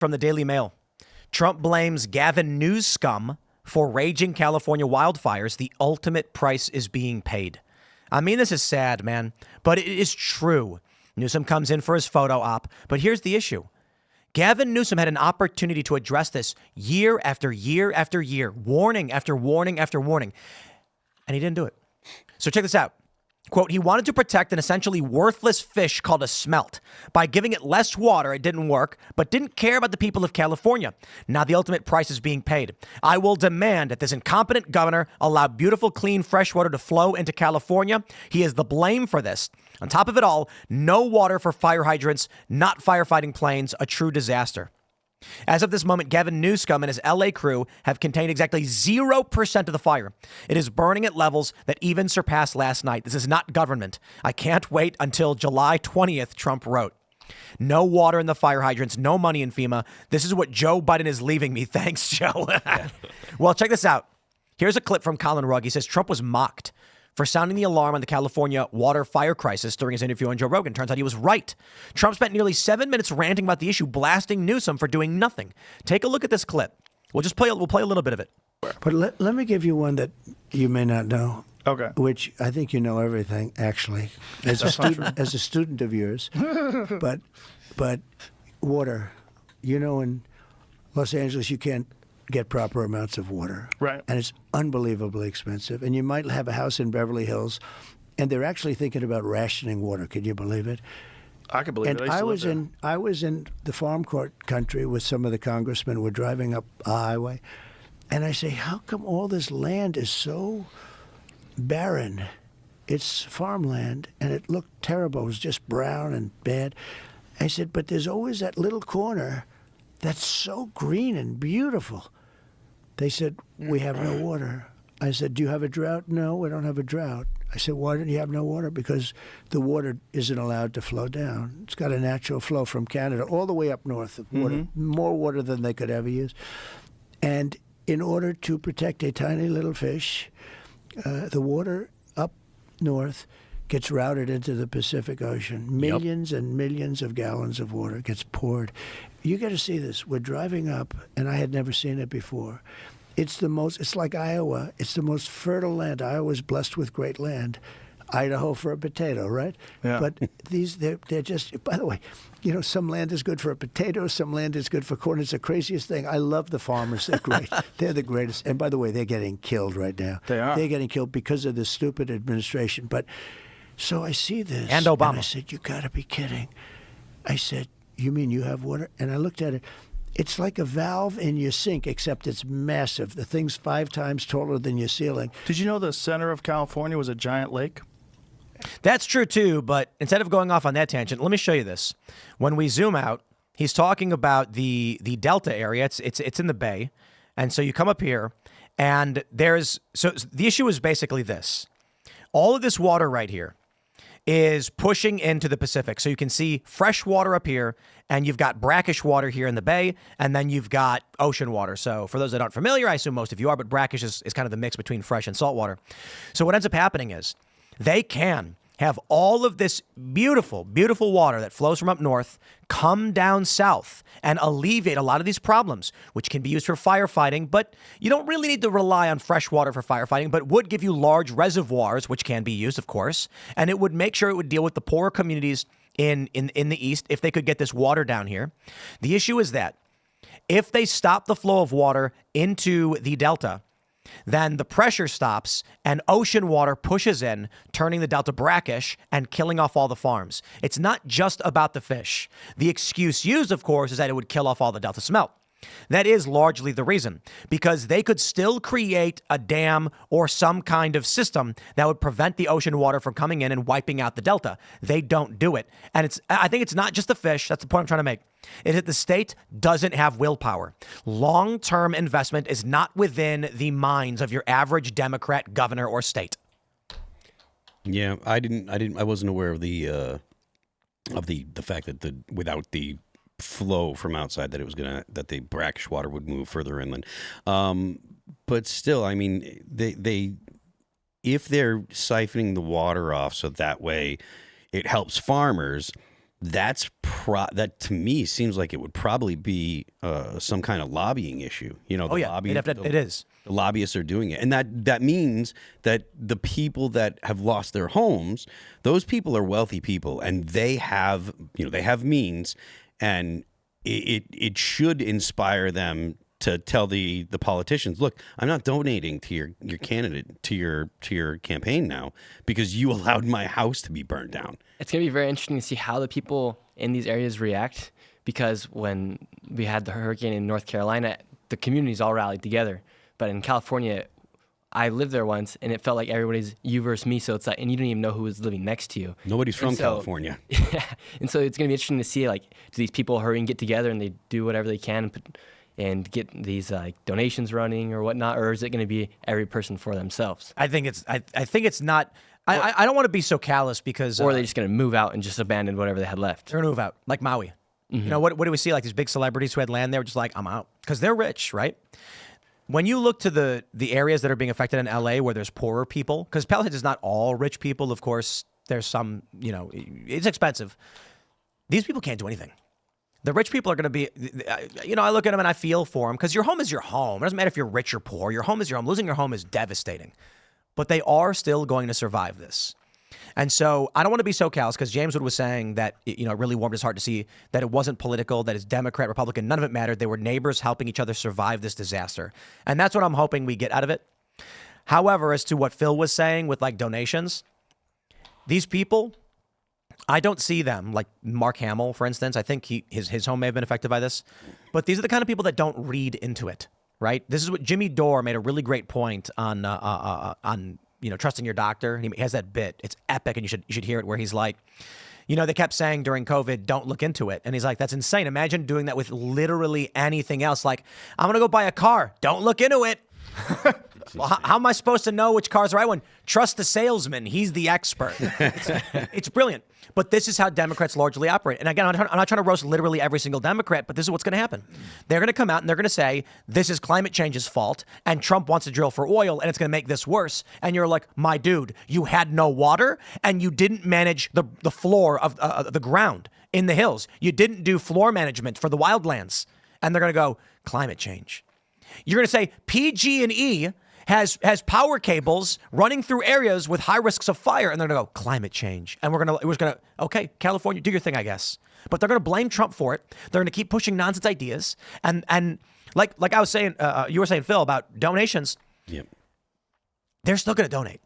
From the Daily Mail. Trump blames Gavin Newsom for raging California wildfires. The ultimate price is being paid. I mean, this is sad, man, but it is true. Newsom comes in for his photo op, but here's the issue. Gavin Newsom had an opportunity to address this year after year after year, warning after warning after warning, and he didn't do it. So check this out. Quote, he wanted to protect an essentially worthless fish called a smelt. By giving it less water, it didn't work, but didn't care about the people of California. Now the ultimate price is being paid. I will demand that this incompetent governor allow beautiful, clean, fresh water to flow into California. He is the blame for this. On top of it all, no water for fire hydrants, not firefighting planes, a true disaster. As of this moment, Gavin Newsom and his LA crew have contained exactly 0% of the fire. It is burning at levels that even surpassed last night. This is not government. I can't wait until July 20th, Trump wrote. No water in the fire hydrants, no money in FEMA. This is what Joe Biden is leaving me. Thanks, Joe. Well, check this out. Here's a clip from Colin Rugg. He says Trump was mocked for sounding the alarm on the California water fire crisis during his interview on Joe Rogan. Turns out he was right. Trump spent nearly 7 minutes ranting about the issue, blasting Newsom for doing nothing. Take a look at this clip. We'll play a little bit of it. But let me give you one that you may not know. Okay. Which I think you know everything, actually, as a student of yours. But water, in Los Angeles, you can't get proper amounts of water. Right. And it's unbelievably expensive. And you might have a house in Beverly Hills, and they're actually thinking about rationing water. Can you believe it? I can believe it. I was in the farm court country with some of the congressmen. We're driving up a highway, and I say, how come all this land is so barren? It's farmland, and it looked terrible. It was just brown and bad. I said, but there's always that little corner that's so green and beautiful. They said, we have no water. I said, do you have a drought? No, we don't have a drought. I said, why don't you have no water? Because the water isn't allowed to flow down. It's got a natural flow from Canada all the way up north of water, more water than they could ever use. And in order to protect a tiny little fish, the water up north gets routed into the Pacific Ocean. Millions and millions of gallons of water gets poured. You got to see this. We're driving up, and I had never seen it before. It's like Iowa. It's the most fertile land. Iowa's blessed with great land. Idaho for a potato, right? Yeah. But they're just, by the way, some land is good for a potato, some land is good for corn. It's the craziest thing. I love the farmers. They're great. They're the greatest. And by the way, they're getting killed right now. They are. They're getting killed because of this stupid administration. But so I see this. And Obama. And I said, you got to be kidding. I said, you mean you have water? And I looked at it. It's like a valve in your sink, except it's massive. The thing's 5 times taller than your ceiling. Did you know the center of California was a giant lake? That's true, too. But instead of going off on that tangent, let me show you this. When we zoom out, he's talking about the Delta area. It's in the Bay. And so you come up here and so the issue is basically this. All of this water right here is pushing into the Pacific. So you can see fresh water up here, and you've got brackish water here in the Bay, and then you've got ocean water. So for those that aren't familiar, I assume most of you are, but brackish is kind of the mix between fresh and salt water. So what ends up happening is they can have all of this beautiful, beautiful water that flows from up north come down south and alleviate a lot of these problems, which can be used for firefighting. But you don't really need to rely on fresh water for firefighting, but would give you large reservoirs, which can be used, of course. And it would make sure it would deal with the poorer communities in the east if they could get this water down here. The issue is that if they stop the flow of water into the Delta, then the pressure stops and ocean water pushes in, turning the Delta brackish and killing off all the farms. It's not just about the fish. The excuse used, of course, is that it would kill off all the Delta smelt. That is largely the reason, because they could still create a dam or some kind of system that would prevent the ocean water from coming in and wiping out the Delta. They don't do it. And I think it's not just the fish. That's the point I'm trying to make. Is that the state doesn't have willpower. Long-term investment is not within the minds of your average Democrat governor or state. Yeah, I wasn't aware of the fact that without the flow from outside that the brackish water would move further inland. But still, I mean, they if they're siphoning the water off so that way it helps farmers, that to me seems like it would probably be some kind of lobbying issue. You know, it is. The lobbyists are doing it, and that means that the people that have lost their homes, those people are wealthy people, and they have means, and it should inspire them to tell the politicians, look, I'm not donating to your candidate, to your campaign now because you allowed my house to be burned down. It's going to be very interesting to see how the people in these areas react, because when we had the hurricane in North Carolina, the communities all rallied together. But in California, I lived there once, and it felt like everybody's you versus me. So it's like, and you don't even know who was living next to you. Nobody's from California. Yeah, and so it's going to be interesting to see, like, do these people hurry and get together and they do whatever they can and get these donations running or whatnot, or is it going to be every person for themselves? I think it's not. I don't want to be so callous because. Or are they just going to move out and just abandon whatever they had left? They're going to move out, like Maui. Mm-hmm. You know, what do we see? Like these big celebrities who had land there, just like, I'm out. Because they're rich, right? When you look to the areas that are being affected in LA where there's poorer people, because Palisades is not all rich people, of course, there's some, you know, it's expensive. These people can't do anything. The rich people are going to be, you know, I look at them and I feel for them because your home is your home. It doesn't matter if you're rich or poor. Your home is your home. Losing your home is devastating. But they are still going to survive this. And so I don't want to be so callous because James Wood was saying that, you know, it really warmed his heart to see that it wasn't political, that it's Democrat, Republican, none of it mattered. They were neighbors helping each other survive this disaster. And that's what I'm hoping we get out of it. However, as to what Phil was saying with like donations, these people, I don't see them like Mark Hamill, for instance. I think his home may have been affected by this, but these are the kind of people that don't read into it, right? This is what Jimmy Dore made a really great point on you know, trusting your doctor. He has that bit. It's epic, and you should hear it, where he's like, you know, they kept saying during COVID, don't look into it. And he's like, that's insane. Imagine doing that with literally anything else. Like, I'm going to go buy a car. Don't look into it. Well, how am I supposed to know which car's the right one? Trust the salesman. He's the expert. It's brilliant. But this is how Democrats largely operate. And again, I'm not trying to roast literally every single Democrat, but this is what's going to happen. They're going to come out and they're going to say, this is climate change's fault, and Trump wants to drill for oil, and it's going to make this worse. And you're like, my dude, you had no water, and you didn't manage the floor of the ground in the hills. You didn't do floor management for the wildlands. And they're going to go, climate change. You're going to say PG&E has power cables running through areas with high risks of fire, and they're going to go, climate change. And we're going to, okay, California, do your thing, I guess. But they're going to blame Trump for it. They're going to keep pushing nonsense ideas. And like I was saying, you were saying, Phil, about donations. Yep. They're still going to donate.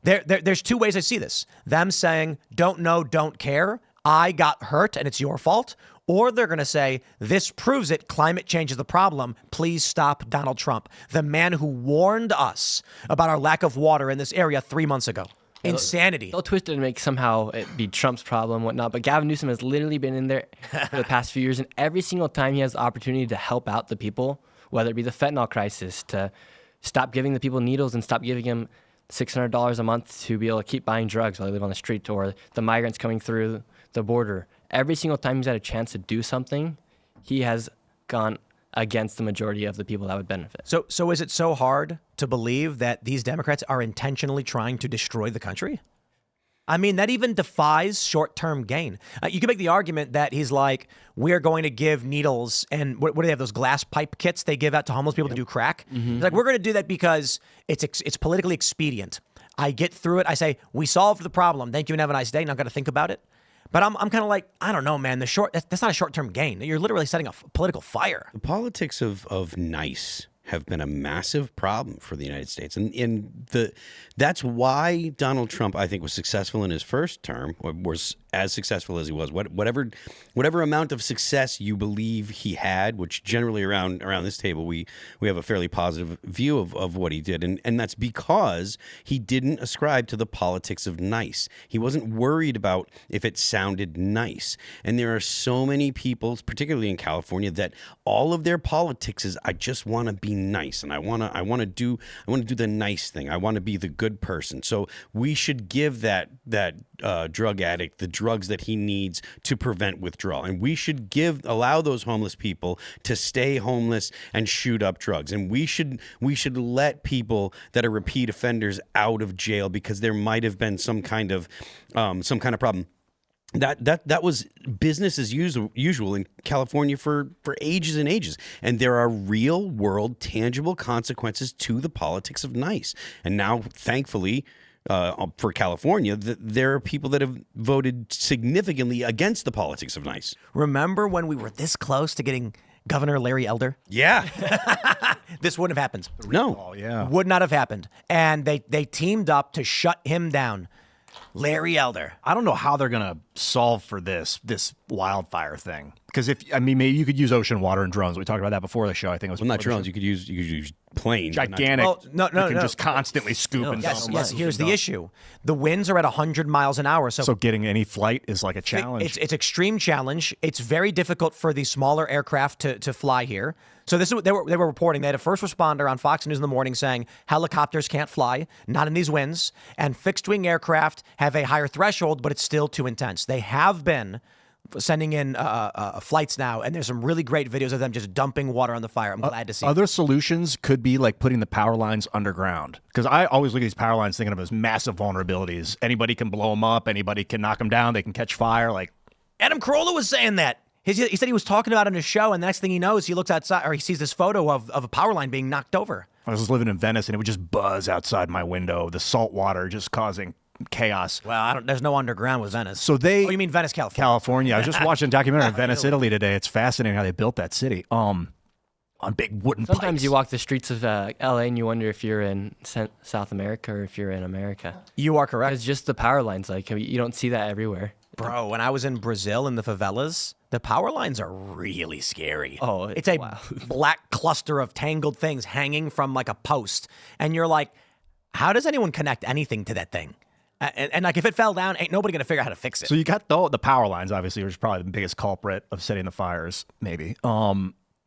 There's two ways I see this. Them saying, don't know, don't care. I got hurt and it's your fault. Or they're going to say, this proves it. Climate change is the problem. Please stop Donald Trump, the man who warned us about our lack of water in this area 3 months ago. Insanity. They'll twist it and make somehow it be Trump's problem, whatnot. But Gavin Newsom has literally been in there for the past few years. And every single time he has the opportunity to help out the people, whether it be the fentanyl crisis, to stop giving the people needles and stop giving them $600 a month to be able to keep buying drugs while they live on the street, or the migrants coming through the border. Every single time he's had a chance to do something, he has gone against the majority of the people that would benefit. So is it so hard to believe that these Democrats are intentionally trying to destroy the country? I mean, that even defies short-term gain. You can make the argument that he's like, we're going to give needles and what do they have, those glass pipe kits they give out to homeless people to do crack? Mm-hmm. He's like, we're going to do that because it's politically expedient. I get through it. I say, we solved the problem. Thank you and have a nice day. Not going to think about it. But I'm kind of like, I don't know, man. That's not a short-term gain. You're literally setting a political fire. The politics of nice have been a massive problem for the United States. And that's why Donald Trump, I think, was successful in his first term, or was as successful as he was. Whatever amount of success you believe he had, which generally around this table we have a fairly positive view of what he did. And that's because he didn't ascribe to the politics of nice. He wasn't worried about if it sounded nice. And there are so many people, particularly in California, that all of their politics is, I just want to be nice, and I want to do the nice thing. I want to be the good person. So we should give that drug addict the drugs that he needs to prevent withdrawal, and we should allow those homeless people to stay homeless and shoot up drugs, and we should let people that are repeat offenders out of jail because there might have been some kind of problem. That was business as usual in California for ages and ages. And there are real world tangible consequences to the politics of nice. And now, thankfully, for California, there are people that have voted significantly against the politics of nice. Remember when we were this close to getting Governor Larry Elder? Yeah. This wouldn't have happened. No. Oh, yeah. Would not have happened. And they teamed up to shut him down. Larry Elder. I don't know how they're going to solve for this wildfire thing. Because maybe you could use ocean water and drones. We talked about that before the show. I think it was Well, not before the drones. show. You could use planes. but not- Gigantic. Well, no, you can no. just constantly scoop and Yes, dump. yes. Here's the issue: the winds are at 100 miles an hour, So getting any flight is like a challenge. It's extreme challenge. It's very difficult for the smaller aircraft to fly here. So this is what they were reporting. They had a first responder on Fox News in the morning saying helicopters can't fly, not in these winds, and fixed wing aircraft have a higher threshold, but it's still too intense. They have been sending in flights now, and there's some really great videos of them just dumping water on the fire. I'm glad to see. Other solutions could be like putting the power lines underground. Because I always look at these power lines thinking of them as massive vulnerabilities. Anybody can blow them up. Anybody can knock them down. They can catch fire. Like Adam Carolla was saying that. He said he was talking about it on his show, and the next thing he knows, he looks outside, or he sees this photo of a power line being knocked over. I was living in Venice, and it would just buzz outside my window. The salt water just causing chaos. Well, there's no underground with Venice. So they... Oh, you mean Venice, California? California. I was just watching a documentary on Venice, Italy today. It's fascinating how they built that city. On big wooden Sometimes pipes. you walk the streets of LA and you wonder if you're in South America or if you're in America. You are correct. It's just the power lines. Like, you don't see that everywhere. Bro, when I was in Brazil in the favelas, the power lines are really scary. Oh, it's a wow. black cluster of tangled things hanging from like a post. And you're like, how does anyone connect anything to that thing? And like, if it fell down, ain't nobody going to figure out how to fix it. So you got the power lines, obviously, which is probably the biggest culprit of setting the fires, maybe.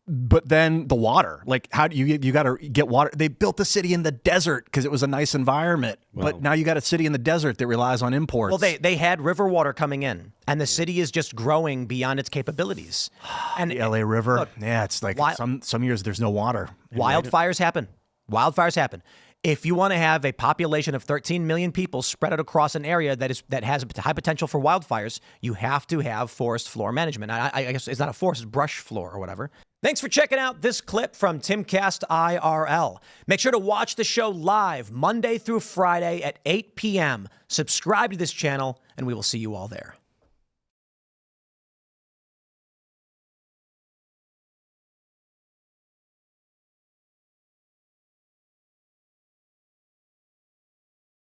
But then the water, like how do you got to get water? They built the city in the desert because it was a nice environment. But now you got a city in the desert that relies on imports. Well, they had river water coming in, and the city is just growing beyond its capabilities. And the LA River, look, yeah, it's like some years there's no water. wildfires happen. Wildfires happen. If you want to have a population of 13 million people spread out across an area that has high potential for wildfires, you have to have forest floor management. I guess it's not a forest, it's brush floor or whatever. Thanks for checking out this clip from Timcast IRL. Make sure to watch the show live Monday through Friday at 8 p.m. Subscribe to this channel, and we will see you all there.